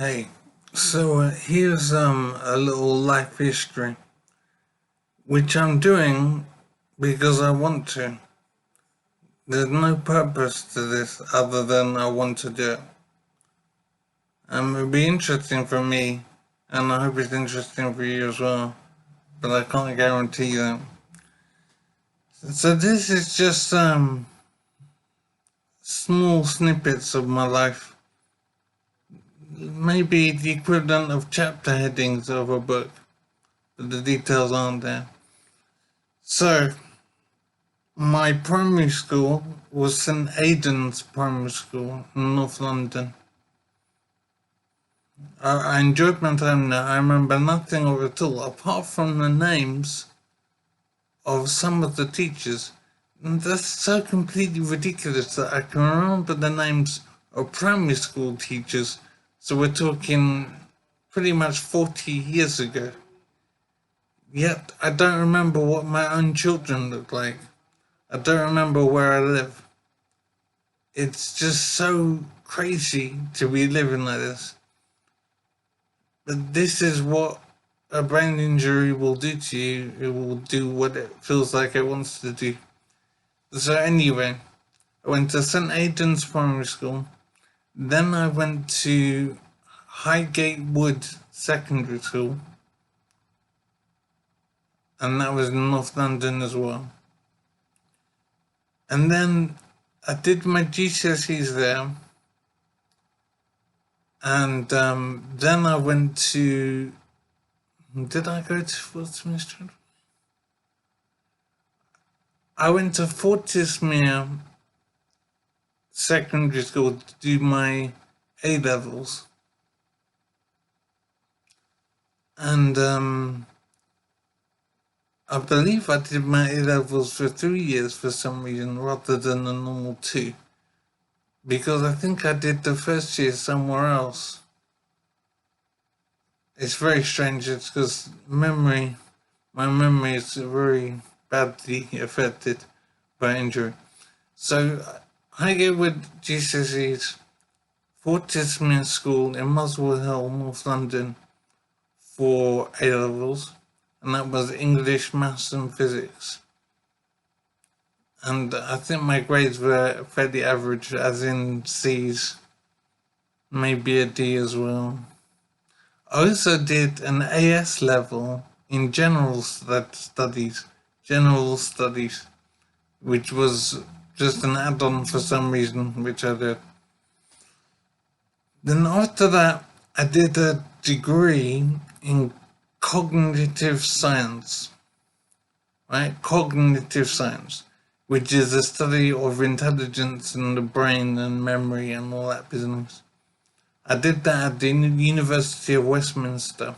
Hey, here's a little life history, which I'm doing because I want to. There's no purpose to this other than I want to do it. It'll be interesting for me, and I hope it's interesting for you as well, but I can't guarantee that. So this is just small snippets of my life, maybe the equivalent of chapter headings of a book, but the details aren't there. So, my primary school was St Aidan's Primary School in North London. I enjoyed my time there. I remember nothing of it all, apart from the names of some of the teachers. And that's so completely ridiculous that I can remember the names of primary school teachers. So we're talking pretty much 40 years ago. Yet I don't remember what my own children look like. I don't remember where I live. It's just so crazy to be living like this. But this is what a brain injury will do to you. It will do what it feels like it wants to do. So anyway, I went to St Aidan's Primary School. Then I went to Highgate Wood Secondary School. And that was in North London as well. And then I did my GCSEs there. And then I went to... Did I go to Westminster? I went to Fortismere Secondary School to do my A-levels. And I believe I did my A-levels for 3 years for some reason rather than the normal 2. Because I think I did the first year somewhere else. It's very strange. It's because my memory is very badly affected by injury. So Highgate Wood GCSEs, Fortismere School in Muswell Hill, North London for A-levels, and that was English, Maths and Physics. And I think my grades were fairly average, as in C's, maybe a D as well. I also did an AS level in general studies, which was just an add-on for some reason, which I did. Then after that, I did a degree in cognitive science, right? Cognitive science, which is the study of intelligence and the brain and memory and all that business. I did that at the University of Westminster.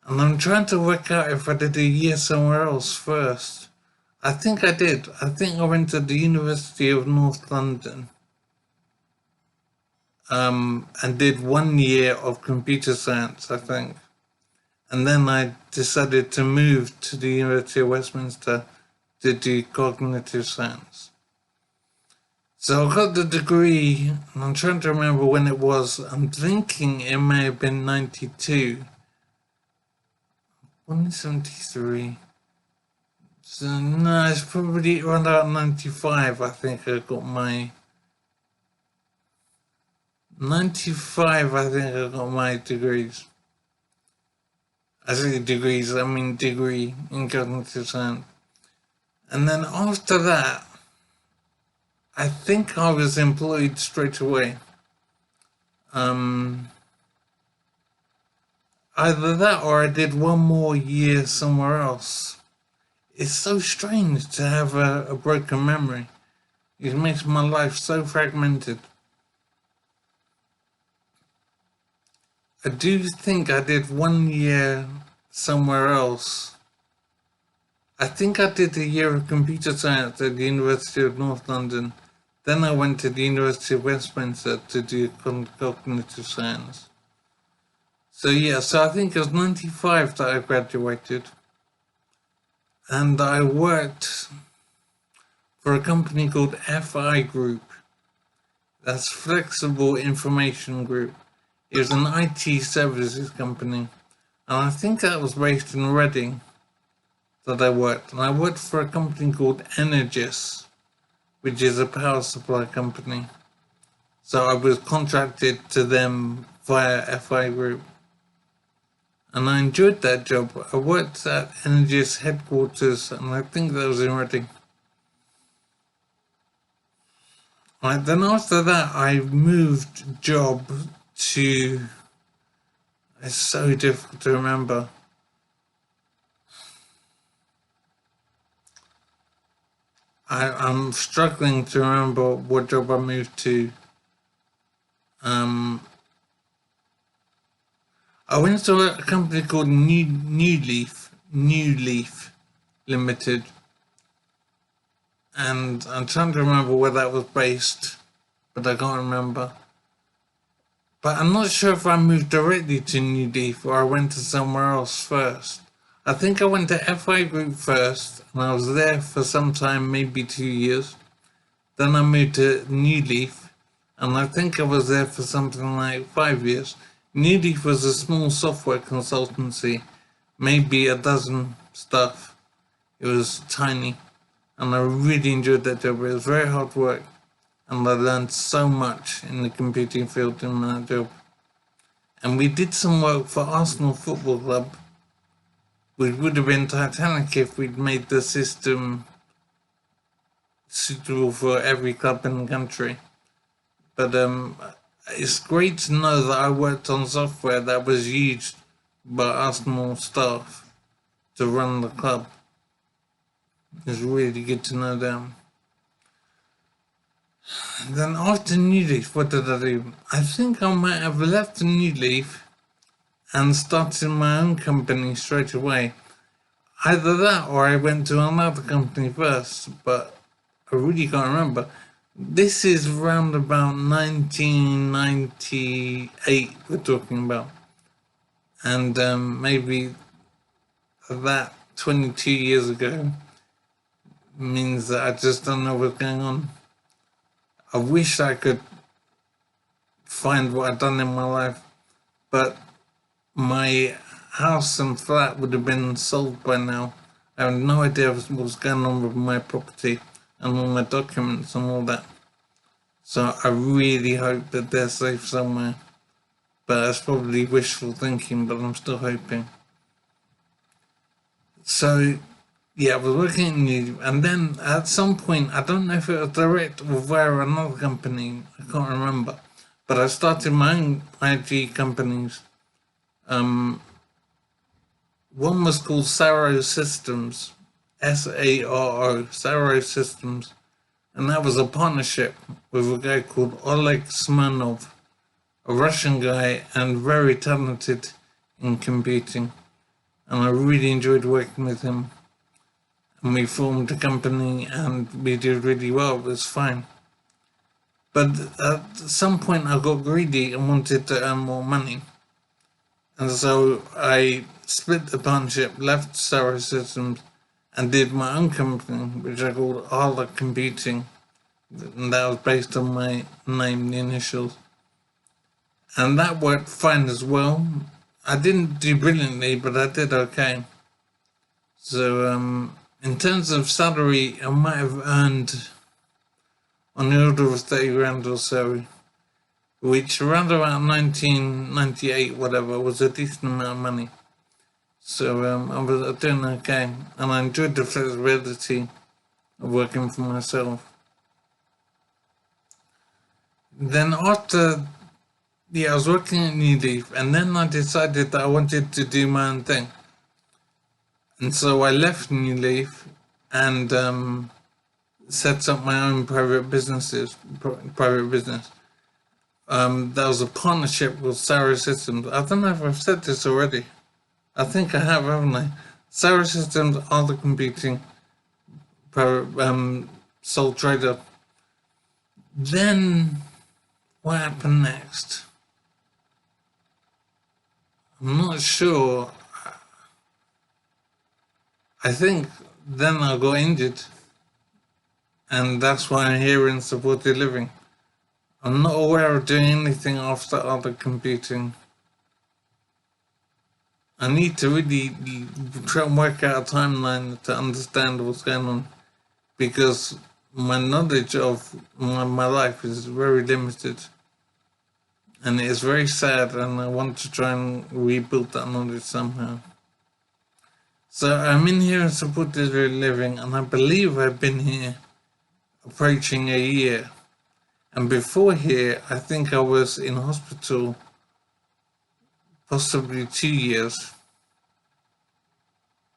And I'm trying to work out if I did a year somewhere else first. I think I did. I think I went to the University of North London. And did 1 year of computer science, I think. And then I decided to move to the University of Westminster to do cognitive science. So I got the degree, and I'm trying to remember when it was. I'm thinking it may have been 92. 173. So no, it's probably around about 95, I think I got my... 95, I think I got my degrees. I say degrees, I mean degree in cognitive science. And then after that, I think I was employed straight away. Either that or I did 1 more year somewhere else. It's so strange to have a broken memory. It makes my life so fragmented. I do think I did 1 year somewhere else. I think I did a year of computer science at the University of North London. Then I went to the University of Westminster to do cognitive science. So yeah, so I think it was 95 that I graduated. And I worked for a company called FI Group. That's Flexible Information Group. It was an IT services company, and I think that was based in Reading that I worked. And I worked for a company called Energous, which is a power supply company. So I was contracted to them via FI Group. And I enjoyed that job. I worked at Energous headquarters, and I think that was in Reading. Right, then after that, I moved job to. It's so difficult to remember. I'm struggling to remember what job I moved to. I went to a company called New Leaf Limited, and I'm trying to remember where that was based, but I can't remember. But I'm not sure if I moved directly to New Leaf or I went to somewhere else first. I think I went to FI Group first, and I was there for some time, maybe 2 years. Then I moved to New Leaf, and I think I was there for something like 5 years. New Leaf was a small software consultancy, maybe a dozen staff. It was tiny, and I really enjoyed that job. It was very hard work, and I learned so much in the computing field in that job. And we did some work for Arsenal Football Club, which would have been titanic if we'd made the system suitable for every club in the country. But it's great to know that I worked on software that was used by Arsenal staff to run the club. It's really good to know that. Then after New Leaf, what did I do? I think I might have left New Leaf and started my own company straight away. Either that or I went to another company first, but I really can't remember. This is around about 1998 we're talking about. And maybe that 22 years ago means that I just don't know what's going on. I wish I could find what I've done in my life, but my house and flat would have been sold by now. I have no idea what's going on with my property and all my documents and all that. So I really hope that they're safe somewhere. But that's probably wishful thinking, but I'm still hoping. So, yeah, I was working at New, and then at some point, I don't know if it was direct or via another company, I can't remember, but I started my own IT companies. One was called Saro Systems, SARO, Saro Systems, and that was a partnership with a guy called Oleg Smirnov, a Russian guy and very talented in computing. And I really enjoyed working with him. And we formed a company and we did really well, it was fine. But at some point I got greedy and wanted to earn more money. And so I split the partnership, left Saro Systems, and did my own company, which I called Arla Computing. And that was based on my name, the initials. And that worked fine as well. I didn't do brilliantly, but I did okay. So in terms of salary, I might have earned on the order of 30 grand or so, which around about 1998, whatever, was a decent amount of money. So I was doing okay, and I enjoyed the flexibility of working for myself. Then after, yeah, I was working at New Leaf, and then I decided that I wanted to do my own thing. And so I left New Leaf and set up my own private business. That was a partnership with Saro Systems. I don't know if I've said this already. I think I have, haven't I? Saro Systems are the competing private sole trader. Then what happened next? I'm not sure. I think then I got injured, and that's why I'm here in supported living. I'm not aware of doing anything after other computing. I need to really try and work out a timeline to understand what's going on, because my knowledge of my life is very limited, and it is very sad, and I want to try and rebuild that knowledge somehow. So I'm in here in supported living, and I believe I've been here approaching a year. And before here, I think I was in hospital possibly 2 years.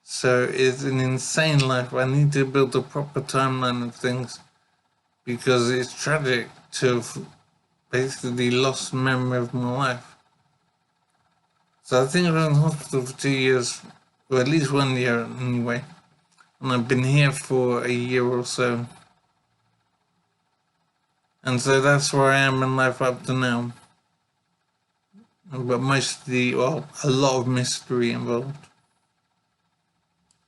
So it's an insane life. I need to build a proper timeline of things, because it's tragic to have basically lost memory of my life. So I think I was in hospital for 2 years, or at least 1 year anyway. And I've been here for a year or so. And so that's where I am in life up to now. But mostly, well, a lot of mystery involved.